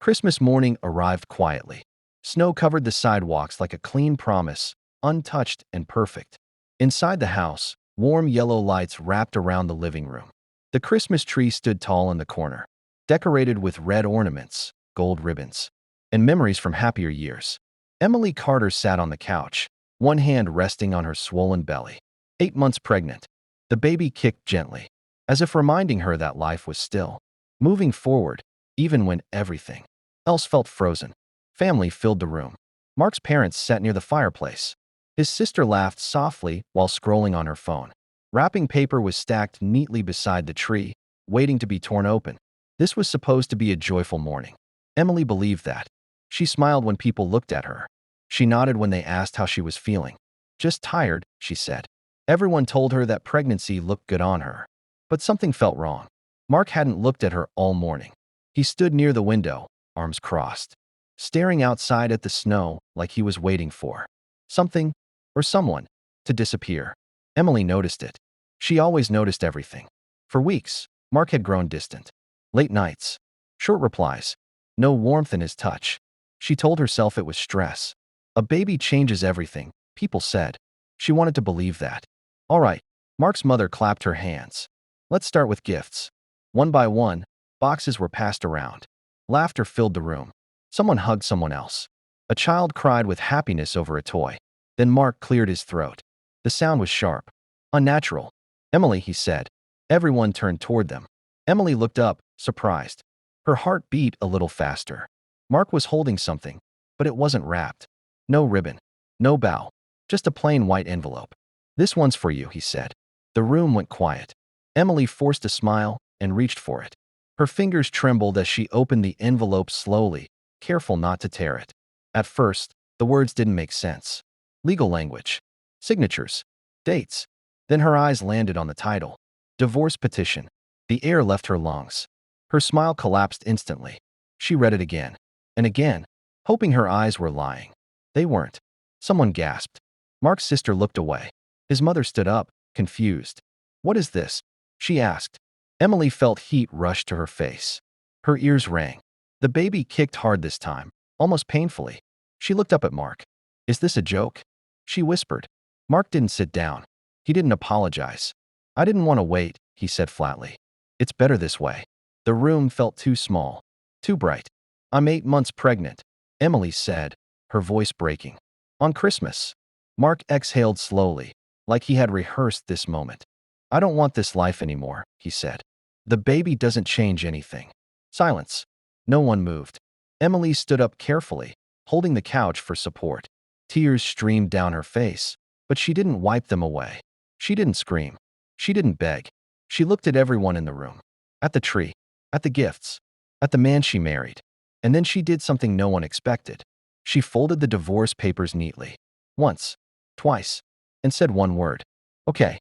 Christmas morning arrived quietly. Snow covered the sidewalks like a clean promise, untouched and perfect. Inside the house, warm yellow lights wrapped around the living room. The Christmas tree stood tall in the corner, decorated with red ornaments, gold ribbons, and memories from happier years. Emily Carter sat on the couch, one hand resting on her swollen belly. 8 months pregnant. The baby kicked gently, as if reminding her that life was still moving forward, even when everything else felt frozen. Family filled the room. Mark's parents sat near the fireplace. His sister laughed softly while scrolling on her phone. Wrapping paper was stacked neatly beside the tree, waiting to be torn open. This was supposed to be a joyful morning. Emily believed that. She smiled when people looked at her. She nodded when they asked how she was feeling. Just tired, she said. Everyone told her that pregnancy looked good on her. But something felt wrong. Mark hadn't looked at her all morning. He stood near the window, arms crossed, staring outside at the snow like he was waiting for something or someone to disappear. Emily noticed it. She always noticed everything. For weeks, Mark had grown distant. Late nights, short replies, no warmth in his touch. She told herself it was stress. A baby changes everything, people said. She wanted to believe that. All right, Mark's mother clapped her hands. Let's start with gifts. One by one, boxes were passed around. Laughter filled the room. Someone hugged someone else. A child cried with happiness over a toy. Then Mark cleared his throat. The sound was sharp, unnatural. Emily, he said. Everyone turned toward them. Emily looked up, surprised. Her heart beat a little faster. Mark was holding something, but it wasn't wrapped. No ribbon, no bow, just a plain white envelope. This one's for you, he said. The room went quiet. Emily forced a smile and reached for it. Her fingers trembled as she opened the envelope slowly, careful not to tear it. At first, the words didn't make sense. Legal language, signatures, dates. Then her eyes landed on the title. Divorce petition. The air left her lungs. Her smile collapsed instantly. She read it again and again, hoping her eyes were lying. They weren't. Someone gasped. Mark's sister looked away. His mother stood up, confused. What is this? She asked. Emily felt heat rush to her face. Her ears rang. The baby kicked hard this time, almost painfully. She looked up at Mark. Is this a joke? She whispered. Mark didn't sit down. He didn't apologize. I didn't want to wait, he said flatly. It's better this way. The room felt too small, too bright. I'm 8 months pregnant, Emily said, her voice breaking. On Christmas. Mark exhaled slowly, like he had rehearsed this moment. I don't want this life anymore, he said. The baby doesn't change anything. Silence. No one moved. Emily stood up carefully, holding the couch for support. Tears streamed down her face, but she didn't wipe them away. She didn't scream. She didn't beg. She looked at everyone in the room. At the tree. At the gifts. At the man she married. And then she did something no one expected. She folded the divorce papers neatly. Once. Twice. And said one word. Okay.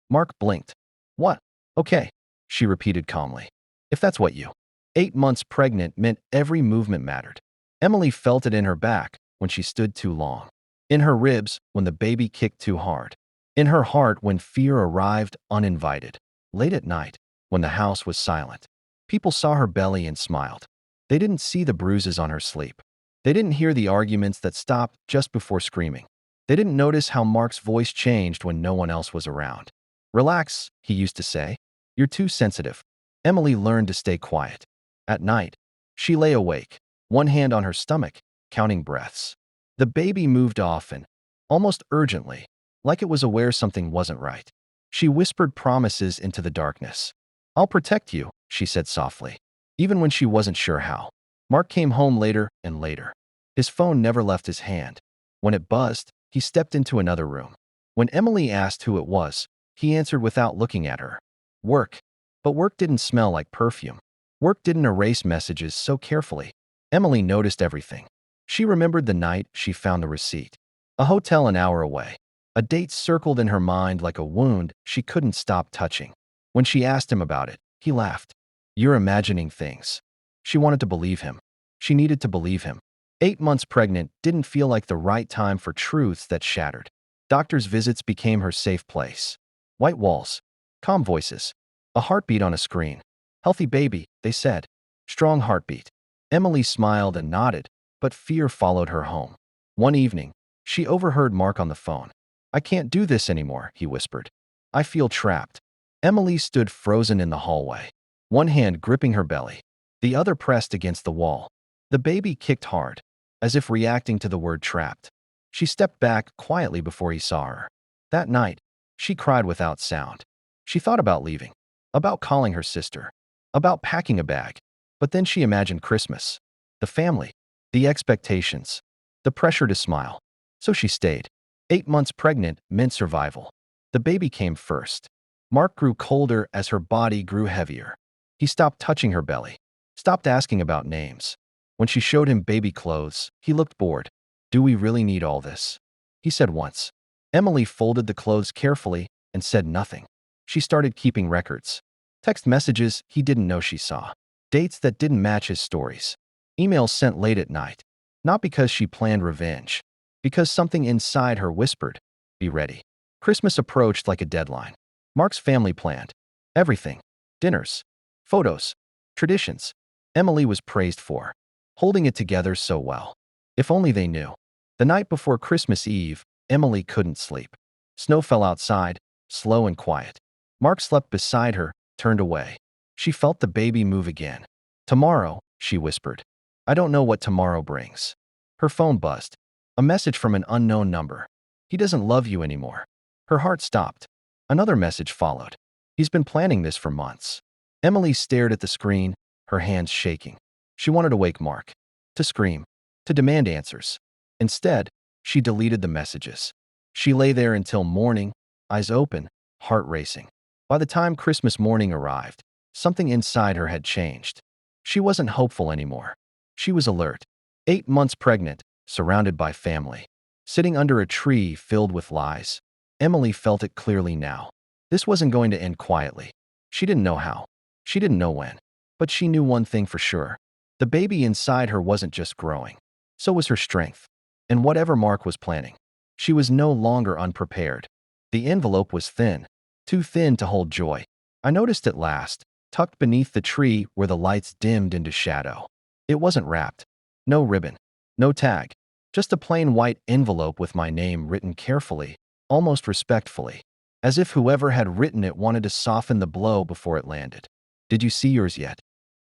Mark blinked. What? Okay, she repeated calmly. If that's what you. 8 months pregnant meant every movement mattered. Emily felt it in her back when she stood too long. In her ribs when the baby kicked too hard. In her heart when fear arrived uninvited. Late at night, when the house was silent. People saw her belly and smiled. They didn't see the bruises on her sleep. They didn't hear the arguments that stopped just before screaming. They didn't notice how Mark's voice changed when no one else was around. Relax, he used to say. You're too sensitive. Emily learned to stay quiet. At night, she lay awake, one hand on her stomach, counting breaths. The baby moved often, almost urgently, like it was aware something wasn't right. She whispered promises into the darkness. I'll protect you, she said softly, even when she wasn't sure how. Mark came home later and later. His phone never left his hand. When it buzzed, he stepped into another room. When Emily asked who it was, he answered without looking at her. Work. But work didn't smell like perfume. Work didn't erase messages so carefully. Emily noticed everything. She remembered the night she found the receipt. A hotel an hour away. A date circled in her mind like a wound she couldn't stop touching. When she asked him about it, he laughed. You're imagining things. She wanted to believe him. She needed to believe him. 8 months pregnant didn't feel like the right time for truths that shattered. Doctors' visits became her safe place. White walls. Calm voices. A heartbeat on a screen. Healthy baby, they said. Strong heartbeat. Emily smiled and nodded, but fear followed her home. One evening, she overheard Mark on the phone. "I can't do this anymore," he whispered. "I feel trapped." Emily stood frozen in the hallway, one hand gripping her belly, the other pressed against the wall. The baby kicked hard, as if reacting to the word trapped. She stepped back quietly before he saw her. That night, she cried without sound. She thought about leaving, about calling her sister, about packing a bag. But then she imagined Christmas, the family, the expectations, the pressure to smile. So she stayed. 8 months pregnant meant survival. The baby came first. Mark grew colder as her body grew heavier. He stopped touching her belly, stopped asking about names. When she showed him baby clothes, he looked bored. "Do we really need all this?" he said once. Emily folded the clothes carefully and said nothing. She started keeping records. Text messages he didn't know she saw. Dates that didn't match his stories. Emails sent late at night. Not because she planned revenge, because something inside her whispered, "Be ready." Christmas approached like a deadline. Mark's family planned everything: dinners, photos, traditions. Emily was praised for holding it together so well. If only they knew. The night before Christmas Eve, Emily couldn't sleep. Snow fell outside, slow and quiet. Mark slept beside her, turned away. She felt the baby move again. "Tomorrow," she whispered. "I don't know what tomorrow brings." Her phone buzzed. A message from an unknown number. "He doesn't love you anymore." Her heart stopped. Another message followed. "He's been planning this for months." Emily stared at the screen, her hands shaking. She wanted to wake Mark, to scream, to demand answers. Instead, she deleted the messages. She lay there until morning, eyes open, heart racing. By the time Christmas morning arrived, something inside her had changed. She wasn't hopeful anymore. She was alert. 8 months pregnant, surrounded by family. Sitting under a tree filled with lies. Emily felt it clearly now. This wasn't going to end quietly. She didn't know how. She didn't know when. But she knew one thing for sure. The baby inside her wasn't just growing. So was her strength. And whatever Mark was planning, she was no longer unprepared. The envelope was thin, too thin to hold joy. I noticed it last, tucked beneath the tree where the lights dimmed into shadow. It wasn't wrapped. No ribbon. No tag. Just a plain white envelope with my name written carefully, almost respectfully, as if whoever had written it wanted to soften the blow before it landed. "Did you see yours yet?"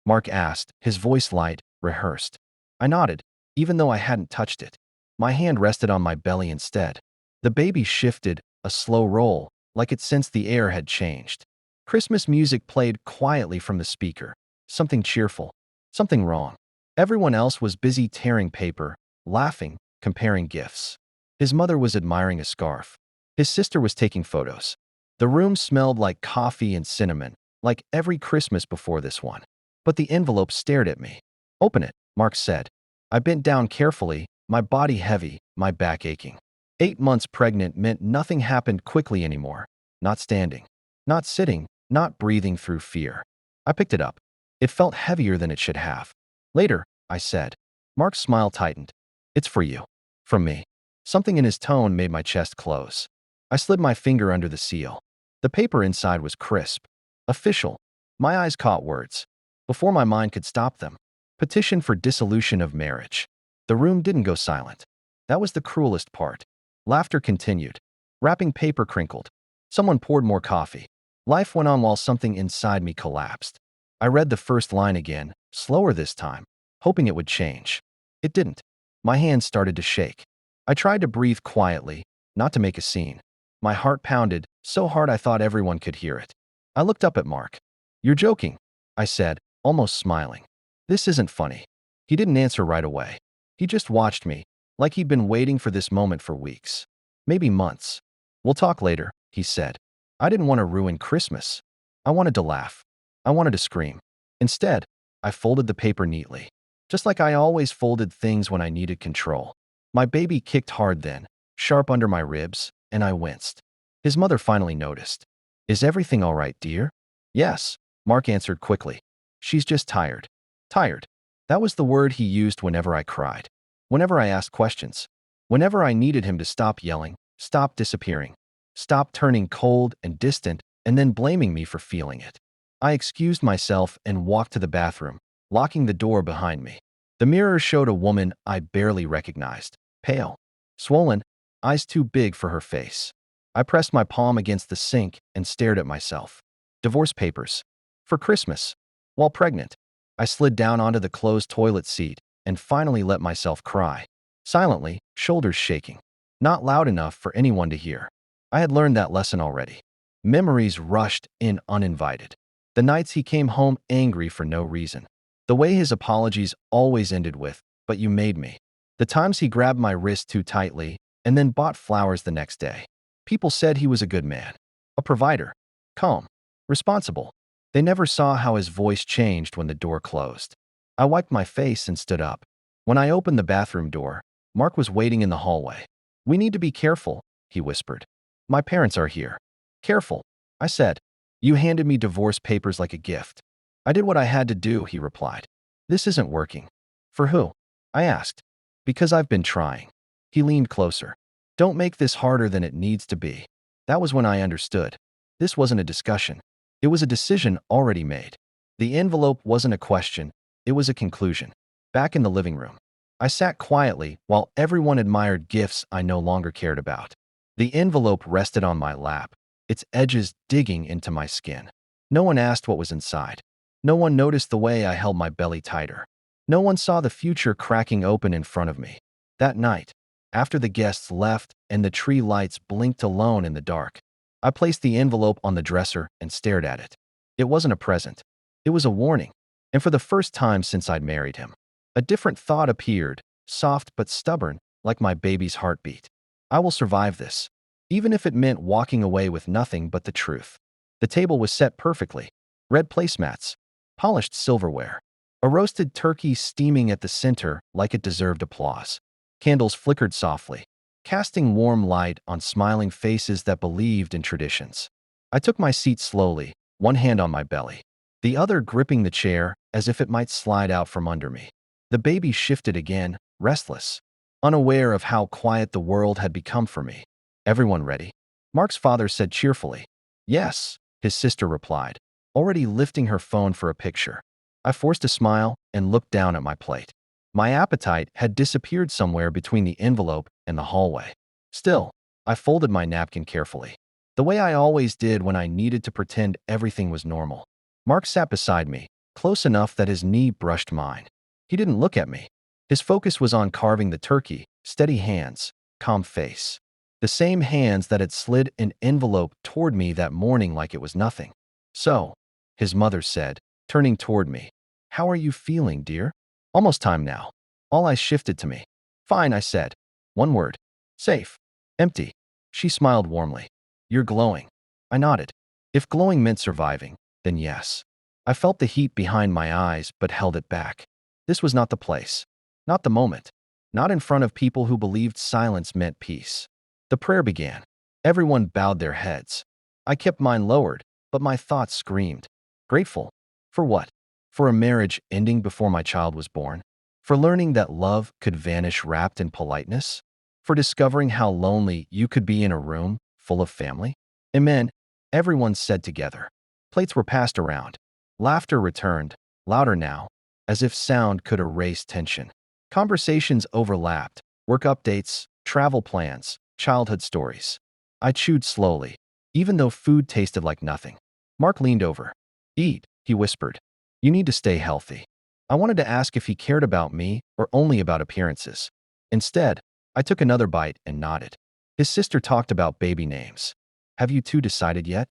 Mark asked, his voice light, rehearsed. I nodded, even though I hadn't touched it. My hand rested on my belly instead. The baby shifted, a slow roll, like it sensed the air had changed. Christmas music played quietly from the speaker. Something cheerful. Something wrong. Everyone else was busy tearing paper, laughing, comparing gifts. His mother was admiring a scarf. His sister was taking photos. The room smelled like coffee and cinnamon, like every Christmas before this one. But the envelope stared at me. "Open it," Mark said. I bent down carefully, my body heavy, my back aching. 8 months pregnant meant nothing happened quickly anymore. Not standing, not sitting, not breathing through fear. I picked it up. It felt heavier than it should have. "Later," I said. Mark's smile tightened. "It's for you." From me. Something in his tone made my chest close. I slid my finger under the seal. The paper inside was crisp. Official. My eyes caught words. Before my mind could stop them. Petition for dissolution of marriage. The room didn't go silent. That was the cruelest part. Laughter continued. Wrapping paper crinkled. Someone poured more coffee. Life went on while something inside me collapsed. I read the first line again, slower this time, hoping it would change. It didn't. My hands started to shake. I tried to breathe quietly, not to make a scene. My heart pounded, so hard I thought everyone could hear it. I looked up at Mark. "You're joking," I said, almost smiling. "This isn't funny." He didn't answer right away. He just watched me, like he'd been waiting for this moment for weeks. Maybe months. "We'll talk later," he said. I didn't want to ruin Christmas. I wanted to laugh. I wanted to scream. Instead, I folded the paper neatly, just like I always folded things when I needed control. My baby kicked hard then, sharp under my ribs, and I winced. His mother finally noticed. "Is everything all right, dear?" "Yes," Mark answered quickly. "She's just tired." Tired. That was the word he used whenever I cried. Whenever I asked questions. Whenever I needed him to stop yelling, stop disappearing, stop turning cold and distant, and then blaming me for feeling it. I excused myself and walked to the bathroom, locking the door behind me. The mirror showed a woman I barely recognized, pale, swollen, eyes too big for her face. I pressed my palm against the sink and stared at myself. Divorce papers. For Christmas. While pregnant, I slid down onto the closed toilet seat and finally let myself cry. Silently, shoulders shaking. Not loud enough for anyone to hear. I had learned that lesson already. Memories rushed in uninvited. The nights he came home angry for no reason. The way his apologies always ended with, "But you made me." The times he grabbed my wrist too tightly and then bought flowers the next day. People said he was a good man. A provider. Calm. Responsible. They never saw how his voice changed when the door closed. I wiped my face and stood up. When I opened the bathroom door, Mark was waiting in the hallway. "We need to be careful," he whispered. "My parents are here." "Careful," I said. "You handed me divorce papers like a gift." "I did what I had to do," he replied. "This isn't working." "For who?" I asked. "Because I've been trying." He leaned closer. "Don't make this harder than it needs to be." That was when I understood. This wasn't a discussion. It was a decision already made. The envelope wasn't a question. It was a conclusion. Back in the living room, I sat quietly while everyone admired gifts I no longer cared about. The envelope rested on my lap, its edges digging into my skin. No one asked what was inside. No one noticed the way I held my belly tighter. No one saw the future cracking open in front of me. That night, after the guests left and the tree lights blinked alone in the dark, I placed the envelope on the dresser and stared at it. It wasn't a present. It was a warning. And for the first time since I'd married him, a different thought appeared, soft but stubborn, like my baby's heartbeat. I will survive this, even if it meant walking away with nothing but the truth. The table was set perfectly. Red placemats, polished silverware, a roasted turkey steaming at the center like it deserved applause. Candles flickered softly, casting warm light on smiling faces that believed in traditions. I took my seat slowly, one hand on my belly, the other gripping the chair as if it might slide out from under me. The baby shifted again, restless, unaware of how quiet the world had become for me. "Everyone ready?" Mark's father said cheerfully. "Yes," his sister replied, already lifting her phone for a picture. I forced a smile and looked down at my plate. My appetite had disappeared somewhere between the envelope and the hallway. Still, I folded my napkin carefully, the way I always did when I needed to pretend everything was normal. Mark sat beside me, close enough that his knee brushed mine. He didn't look at me. His focus was on carving the turkey, steady hands, calm face. The same hands that had slid an envelope toward me that morning like it was nothing. "So," his mother said, turning toward me, "how are you feeling, dear?" "Almost time now." All eyes shifted to me. "Fine," I said. One word. "Safe." "Empty." She smiled warmly. "You're glowing." I nodded. If glowing meant surviving, then yes. I felt the heat behind my eyes but held it back. This was not the place. Not the moment. Not in front of people who believed silence meant peace. The prayer began. Everyone bowed their heads. I kept mine lowered, but my thoughts screamed. Grateful. For what? For a marriage ending before my child was born? For learning that love could vanish wrapped in politeness? For discovering how lonely you could be in a room full of family? Amen, everyone said together. Plates were passed around. Laughter returned, louder now, as if sound could erase tension. Conversations overlapped, work updates, travel plans, childhood stories. I chewed slowly, even though food tasted like nothing. Mark leaned over. "Eat," he whispered. "You need to stay healthy." I wanted to ask if he cared about me or only about appearances. Instead, I took another bite and nodded. His sister talked about baby names. "Have you two decided yet?"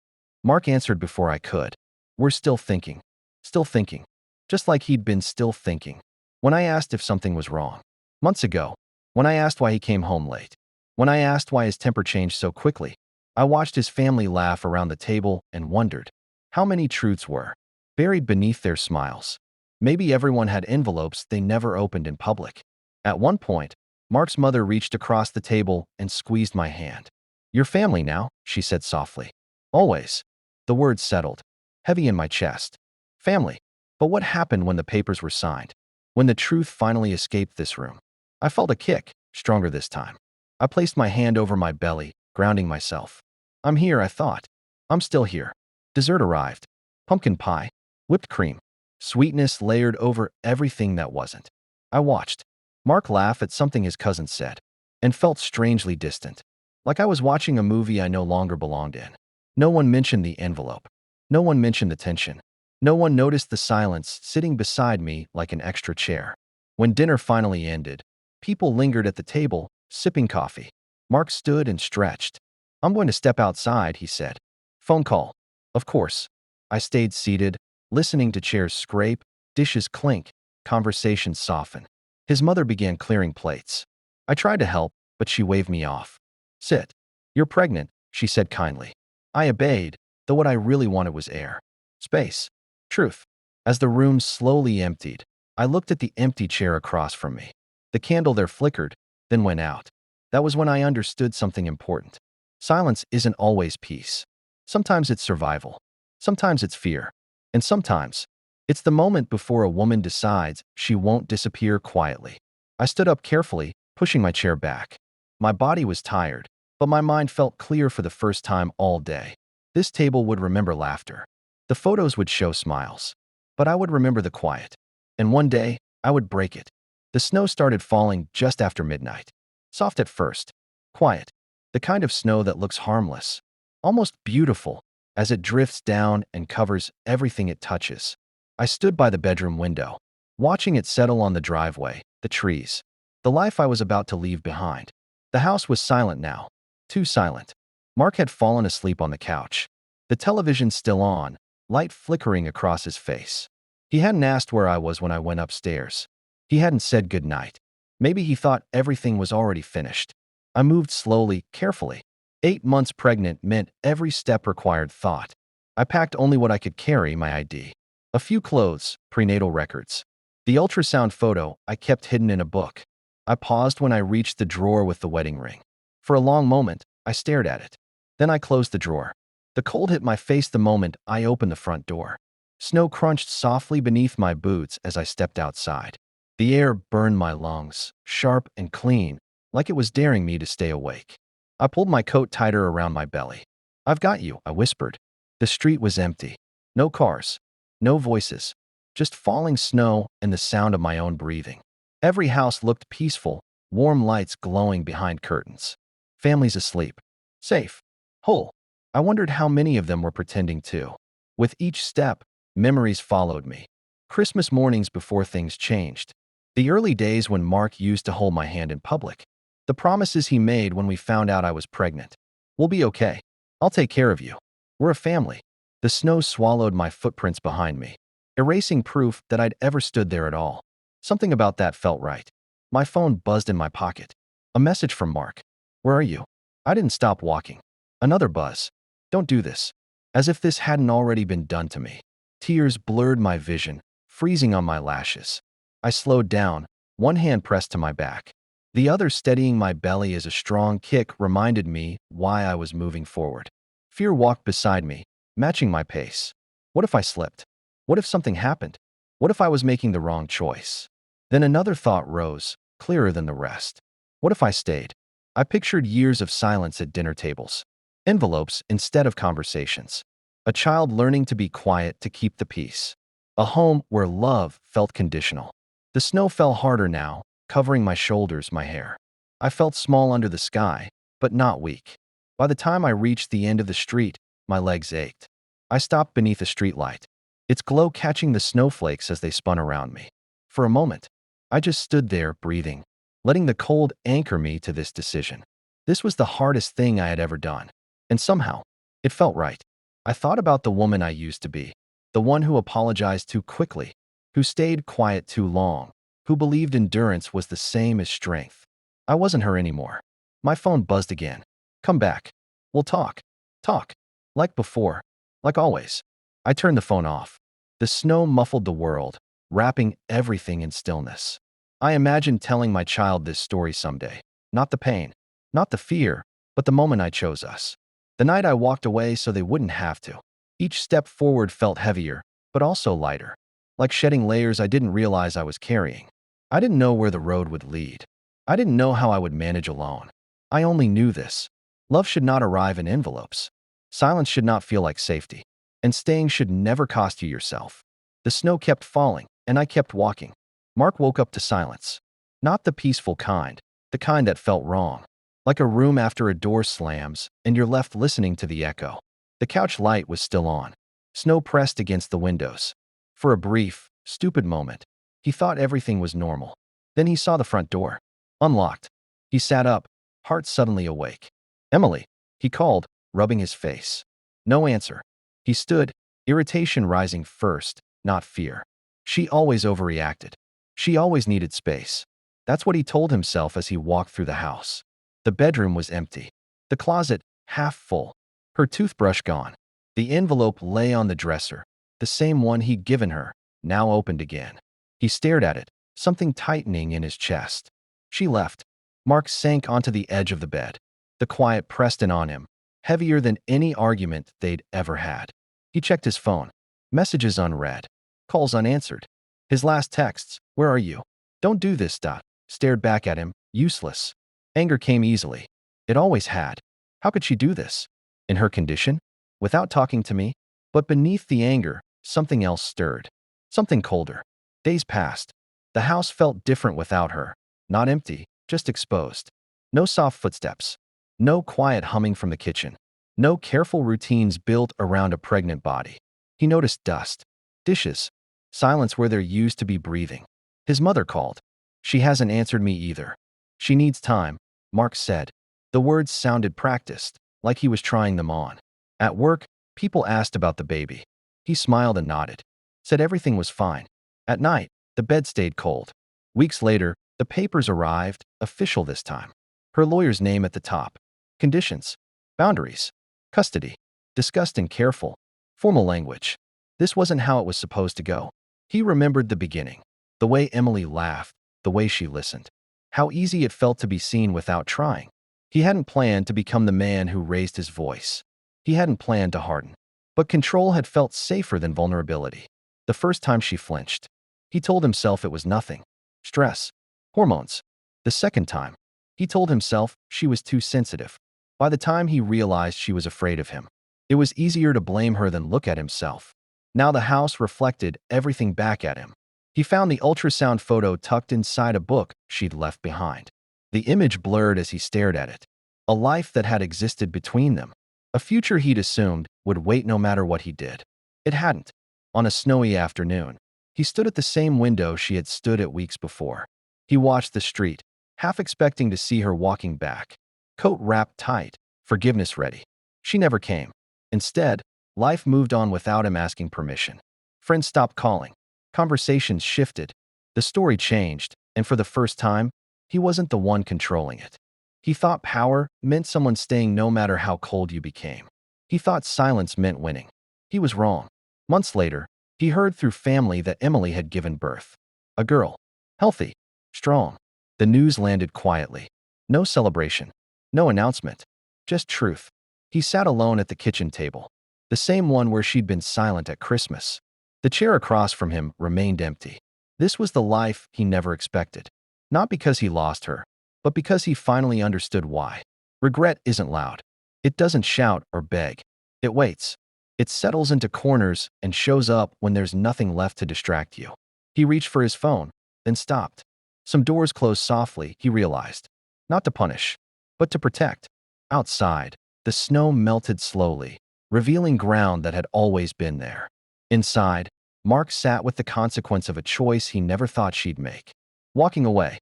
Mark answered before I could. "We're still thinking." Still thinking. Just like he'd been still thinking. When I asked if something was wrong. Months ago. When I asked why he came home late. When I asked why his temper changed so quickly. I watched his family laugh around the table and wondered how many truths were buried beneath their smiles. Maybe everyone had envelopes they never opened in public. At one point, Mark's mother reached across the table and squeezed my hand. "Your family now," she said softly. "Always." The words settled, heavy in my chest. Family. But what happened when the papers were signed? When the truth finally escaped this room? I felt a kick, stronger this time. I placed my hand over my belly, grounding myself. "I'm here," I thought. "I'm still here." Dessert arrived. Pumpkin pie, whipped cream, sweetness layered over everything that wasn't. I watched Mark laugh at something his cousin said and felt strangely distant, like I was watching a movie I no longer belonged in. No one mentioned the envelope. No one mentioned the tension. No one noticed the silence sitting beside me like an extra chair. When dinner finally ended, people lingered at the table, sipping coffee. Mark stood and stretched. "I'm going to step outside," he said. "Phone call." Of course. I stayed seated, listening to chairs scrape, dishes clink, conversations soften. His mother began clearing plates. I tried to help, but she waved me off. "Sit. You're pregnant," she said kindly. I obeyed, though what I really wanted was air. Space. Truth. As the room slowly emptied, I looked at the empty chair across from me. The candle there flickered, then went out. That was when I understood something important. Silence isn't always peace. Sometimes it's survival. Sometimes it's fear. And sometimes, it's the moment before a woman decides she won't disappear quietly. I stood up carefully, pushing my chair back. My body was tired, but my mind felt clear for the first time all day. This table would remember laughter. The photos would show smiles. But I would remember the quiet. And one day, I would break it. The snow started falling just after midnight. Soft at first. Quiet. The kind of snow that looks harmless. Almost beautiful, as it drifts down and covers everything it touches. I stood by the bedroom window, watching it settle on the driveway, the trees, the life I was about to leave behind. The house was silent now. Too silent. Mark had fallen asleep on the couch. The television still on, light flickering across his face. He hadn't asked where I was when I went upstairs. He hadn't said goodnight. Maybe he thought everything was already finished. I moved slowly, carefully. 8 months pregnant meant every step required thought. I packed only what I could carry: my ID. A few clothes, prenatal records. The ultrasound photo I kept hidden in a book. I paused when I reached the drawer with the wedding ring. For a long moment, I stared at it. Then I closed the drawer. The cold hit my face the moment I opened the front door. Snow crunched softly beneath my boots as I stepped outside. The air burned my lungs, sharp and clean, like it was daring me to stay awake. I pulled my coat tighter around my belly. "I've got you," I whispered. The street was empty. No cars. No voices. Just falling snow and the sound of my own breathing. Every house looked peaceful, warm lights glowing behind curtains. Families asleep. Safe. Whole. I wondered how many of them were pretending too. With each step, memories followed me. Christmas mornings before things changed. The early days when Mark used to hold my hand in public. The promises he made when we found out I was pregnant. "We'll be okay. I'll take care of you. We're a family." The snow swallowed my footprints behind me, erasing proof that I'd ever stood there at all. Something about that felt right. My phone buzzed in my pocket. A message from Mark. "Where are you?" I didn't stop walking. Another buzz. "Don't do this." As if this hadn't already been done to me. Tears blurred my vision, freezing on my lashes. I slowed down, one hand pressed to my back. The other steadying my belly as a strong kick reminded me why I was moving forward. Fear walked beside me, matching my pace. What if I slipped? What if something happened? What if I was making the wrong choice? Then another thought rose, clearer than the rest. What if I stayed? I pictured years of silence at dinner tables. Envelopes instead of conversations. A child learning to be quiet to keep the peace. A home where love felt conditional. The snow fell harder now, covering my shoulders, my hair. I felt small under the sky, but not weak. By the time I reached the end of the street, my legs ached. I stopped beneath a streetlight, its glow catching the snowflakes as they spun around me. For a moment, I just stood there, breathing, letting the cold anchor me to this decision. This was the hardest thing I had ever done, and somehow, it felt right. I thought about the woman I used to be, the one who apologized too quickly, who stayed quiet too long, who believed endurance was the same as strength. I wasn't her anymore. My phone buzzed again. "Come back. We'll talk." Talk. Like before. Like always. I turned the phone off. The snow muffled the world, wrapping everything in stillness. I imagined telling my child this story someday. Not the pain, not the fear, but the moment I chose us. The night I walked away so they wouldn't have to. Each step forward felt heavier, but also lighter. Like shedding layers I didn't realize I was carrying. I didn't know where the road would lead. I didn't know how I would manage alone. I only knew this. Love should not arrive in envelopes. Silence should not feel like safety. And staying should never cost you yourself. The snow kept falling, and I kept walking. Mark woke up to silence. Not the peaceful kind, the kind that felt wrong. Like a room after a door slams, and you're left listening to the echo. The couch light was still on. Snow pressed against the windows. For a brief, stupid moment, he thought everything was normal. Then he saw the front door. Unlocked. He sat up, heart suddenly awake. "Emily," he called, rubbing his face. No answer. He stood, irritation rising first, not fear. She always overreacted. She always needed space. That's what he told himself as he walked through the house. The bedroom was empty. The closet, half full. Her toothbrush gone. The envelope lay on the dresser, the same one he'd given her, now opened again. He stared at it, something tightening in his chest. She left. Mark sank onto the edge of the bed. The quiet pressed in on him, heavier than any argument they'd ever had. He checked his phone. Messages unread. Calls unanswered. His last texts, "Where are you? Don't do this." Stared back at him, useless. Anger came easily. It always had. How could she do this? In her condition? Without talking to me? But beneath the anger, something else stirred. Something colder. Days passed. The house felt different without her. Not empty, just exposed. No soft footsteps. No quiet humming from the kitchen. No careful routines built around a pregnant body. He noticed dust. Dishes. Silence where there used to be breathing. His mother called. "She hasn't answered me either." "She needs time," Mark said. The words sounded practiced, like he was trying them on. At work, people asked about the baby. He smiled and nodded. Said everything was fine. At night, the bed stayed cold. Weeks later, the papers arrived, official this time. Her lawyer's name at the top. Conditions. Boundaries. Custody. Discussed in careful, formal language. This wasn't how it was supposed to go. He remembered the beginning. The way Emily laughed. The way she listened. How easy it felt to be seen without trying. He hadn't planned to become the man who raised his voice. He hadn't planned to harden. But control had felt safer than vulnerability. The first time she flinched. He told himself it was nothing. Stress. Hormones. The second time, he told himself she was too sensitive. By the time he realized she was afraid of him, it was easier to blame her than look at himself. Now the house reflected everything back at him. He found the ultrasound photo tucked inside a book she'd left behind. The image blurred as he stared at it. A life that had existed between them. A future he'd assumed would wait no matter what he did. It hadn't. On a snowy afternoon, he stood at the same window she had stood at weeks before. He watched the street, half expecting to see her walking back. Coat wrapped tight, forgiveness ready. She never came. Instead, life moved on without him asking permission. Friends stopped calling. Conversations shifted. The story changed, and for the first time, he wasn't the one controlling it. He thought power meant someone staying no matter how cold you became. He thought silence meant winning. He was wrong. Months later, he heard through family that Emily had given birth. A girl. Healthy. Strong. The news landed quietly. No celebration. No announcement. Just truth. He sat alone at the kitchen table. The same one where she'd been silent at Christmas. The chair across from him remained empty. This was the life he never expected. Not because he lost her, but because he finally understood why. Regret isn't loud. It doesn't shout or beg. It waits. It settles into corners and shows up when there's nothing left to distract you. He reached for his phone, then stopped. Some doors closed softly, he realized. Not to punish, but to protect. Outside, the snow melted slowly, revealing ground that had always been there. Inside, Mark sat with the consequence of a choice he never thought she'd make. Walking away.